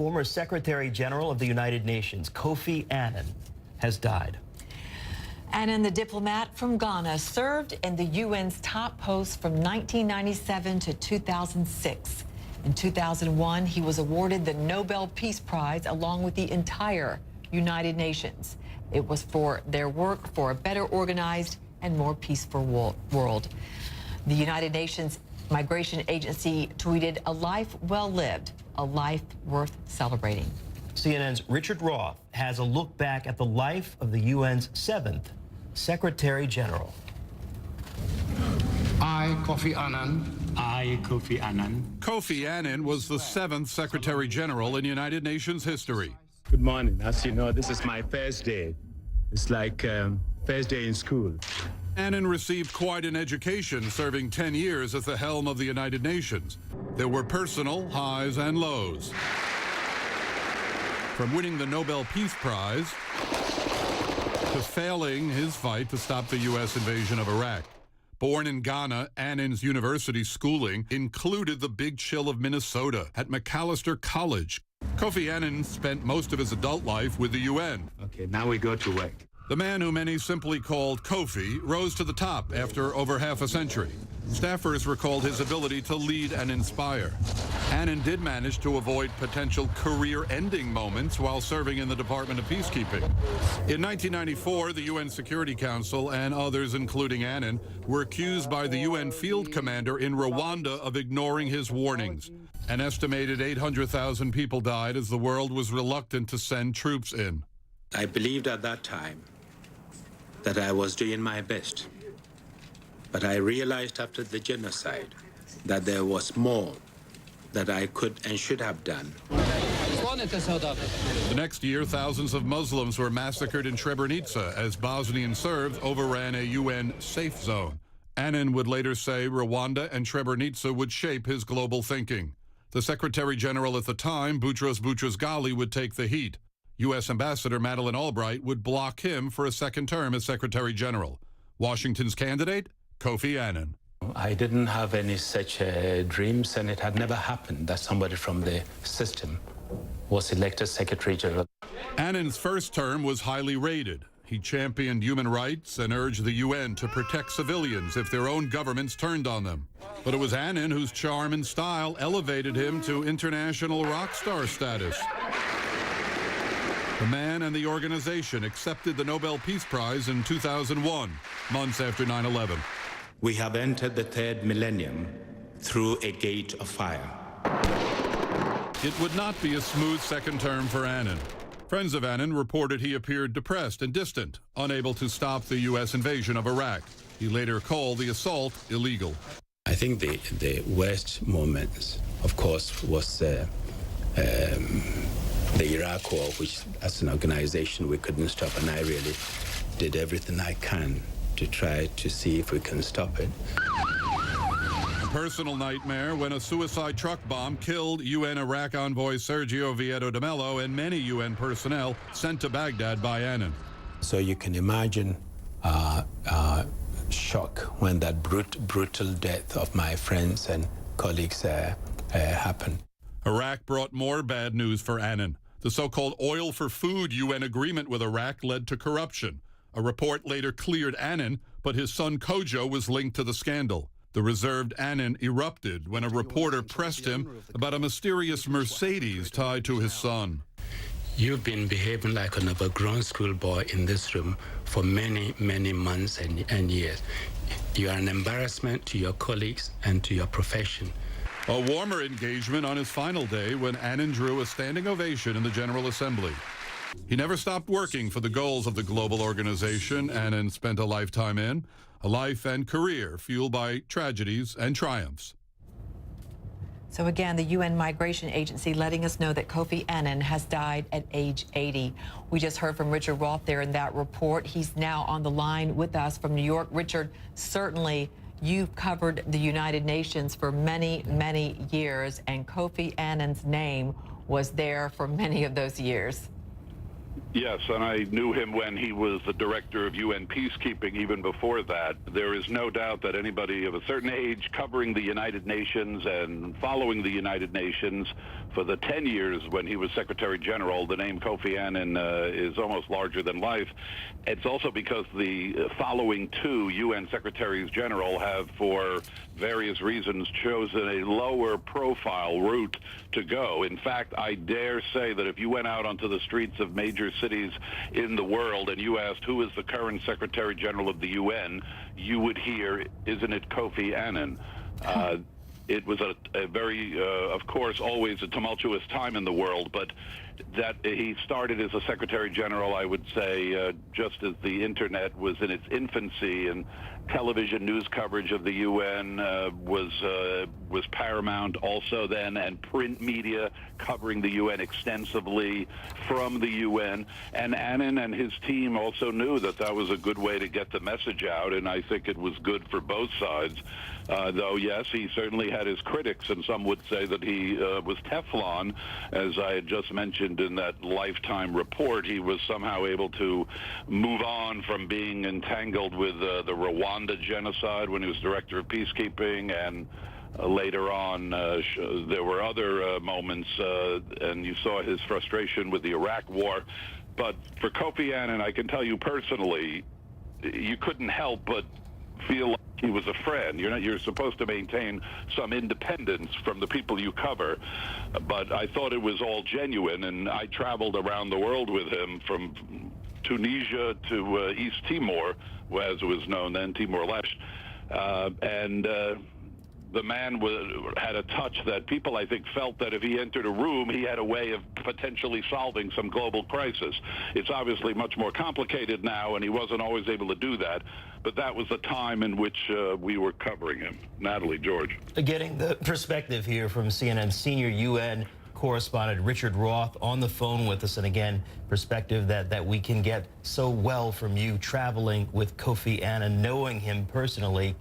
former Secretary General of the United Nations, Kofi Annan, has died. Annan, the diplomat from Ghana, served in the UN's top post from 1997 to 2006. In 2001, he was awarded the Nobel Peace Prize along with the entire United Nations. It was for their work for a better organized and more peaceful world. The United Nations Migration Agency tweeted, "A life well lived, a life worth celebrating." CNN's Richard Roth has a look back at the life of the UN's 7th Secretary General. I, Kofi Annan. I, Kofi Annan. Kofi Annan was the 7th Secretary General in United Nations history. Good morning. As you know, this is my first day. It's like first day in school. Annan received quite an education, serving 10 years at the helm of the United Nations. There were personal highs and lows. From winning the Nobel Peace Prize to failing his fight to stop the U.S. invasion of Iraq. Born in Ghana, Annan's university schooling included the Big Chill of Minnesota at Macalester College. Kofi Annan spent most of his adult life with the UN. Okay, now we go to work. The man who many simply called Kofi rose to the top after over half a century. Staffers recalled his ability to lead and inspire. Annan did manage to avoid potential career-ending moments while serving in the Department of Peacekeeping. In 1994, the UN Security Council and others, including Annan, were accused by the UN field commander in Rwanda of ignoring his warnings. An estimated 800,000 people died as the world was reluctant to send troops in. I believed at that time that I was doing my best. But I realized after the genocide that there was more that I could and should have done. The next year, thousands of Muslims were massacred in Srebrenica as Bosnian Serbs overran a UN safe zone. Annan would later say Rwanda and Srebrenica would shape his global thinking. The Secretary General at the time, Boutros Boutros-Ghali, would take the heat. U.S. Ambassador Madeleine Albright would block him for a second term as Secretary General. Washington's candidate, Kofi Annan. I didn't have any such dreams, and it had never happened that somebody from the system was elected Secretary General. Annan's first term was highly rated. He championed human rights and urged the UN to protect civilians if their own governments turned on them. But it was Annan whose charm and style elevated him to international rock star status. The man and the organization accepted the Nobel Peace Prize in 2001, months after 9/11. We have entered the third millennium through a gate of fire. It would not be a smooth second term for Annan. Friends of Annan reported he appeared depressed and distant, unable to stop the U.S. invasion of Iraq. He later called the assault illegal. I think the worst moments, of course, was the Iraq War, which as an organization we couldn't stop, and I really did everything I can to try to see if we can stop it. A personal nightmare when a suicide truck bomb killed UN Iraq envoy Sergio Vieto de Mello and many UN personnel sent to Baghdad by Annan. So you can imagine shock when that brutal death of my friends and colleagues happened. Iraq brought more bad news for Annan. The so-called oil for food UN agreement with Iraq led to corruption. A report later cleared Annan, but his son Kojo was linked to the scandal. The reserved Annan erupted when a reporter pressed him about a mysterious Mercedes tied to his son. You've been behaving like an overgrown schoolboy in this room for many, many months and years. You are an embarrassment to your colleagues and to your profession. A warmer engagement on his final day when Annan drew a standing ovation in the General Assembly. He never stopped working for the goals of the global organization Annan spent a lifetime in, a life and career fueled by tragedies and triumphs. So again, the UN Migration Agency letting us know that Kofi Annan has died at age 80. We just heard from Richard Roth there in that report. He's now on the line with us from New York. Richard, certainly you've covered the United Nations for many, many years, and Kofi Annan's name was there for many of those years. Yes, and I knew him when he was the director of UN peacekeeping, even before that. There is no doubt that anybody of a certain age covering the United Nations and following the United Nations for the 10 years when he was Secretary General, the name Kofi Annan is almost larger than life. It's also because the following two UN Secretaries General have, for various reasons, chosen a lower profile route to go. In fact, I dare say that if you went out onto the streets of major cities in the world and you asked who is the current Secretary General of the UN, you would hear, isn't it Kofi Annan? It was a very, of course, always a tumultuous time in the world, but that he started as a Secretary General, I would say, just as the Internet was in its infancy, and television news coverage of the UN was paramount also then, and print media covering the UN extensively from the UN. And Annan and his team also knew that that was a good way to get the message out, and I think it was good for both sides. Though, yes, he certainly had his critics, and some would say that he was Teflon. As I had just mentioned in that Lifetime report, he was somehow able to move on from being entangled with the Rwanda genocide when he was director of peacekeeping, and later on there were other moments, and you saw his frustration with the Iraq war. But for Kofi Annan, I can tell you personally, you couldn't help but feel like he was a friend. You're supposed to maintain some independence from the people you cover, but I thought it was all genuine, and I traveled around the world with him from Tunisia to East Timor, as it was known then, Timor-Leste, and the man had a touch that people, I think, felt that if he entered a room, he had a way of potentially solving some global crisis. It's obviously much more complicated now, and he wasn't always able to do that, but that was the time in which we were covering him. Natalie, George. Getting the perspective here from CNN senior UN correspondent Richard Roth on the phone with us, and again, perspective that we can get so well from you traveling with Kofi Annan, knowing him personally.